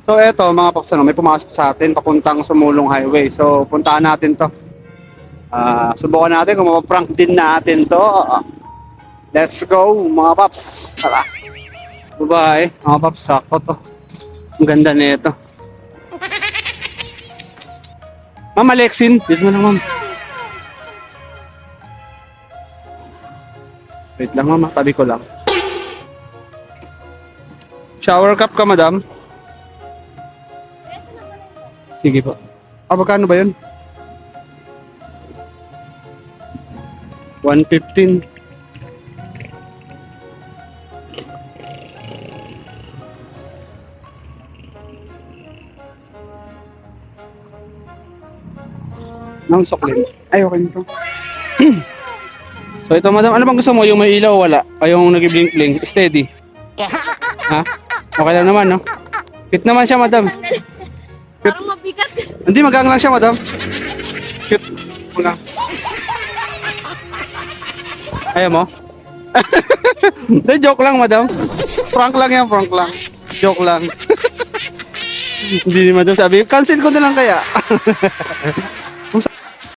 So eto mga paps, may pumasok sa atin papuntang Sumulong Highway. So puntahan natin to. Subukan natin kung mapaprank din natin to. Let's go mga paps. Tara. Bye mga paps, sakto to. Ang ganda nito. Ma'am Alexin, dito mo lang ma'am. Wait lang ma'am, tabi ko lang. Shower cup ka madam? Sige po. Magkano ba yun? 115. Nang sukli. Ay, okay nito. So ito madam, ano bang gusto mo? Yung may ilaw o wala? Ay, yung nag-blink-blink? Steady. Ha? Okay lang naman, no? Cute naman siya, madam. Parang mabigat. Hindi, magang lang siya, madam. Cute. Mga. Ayaw mo? Hindi, joke lang, madam. Prank lang yan, prank lang. Joke lang. Hindi ni madam sabi, cancel ko na lang kaya.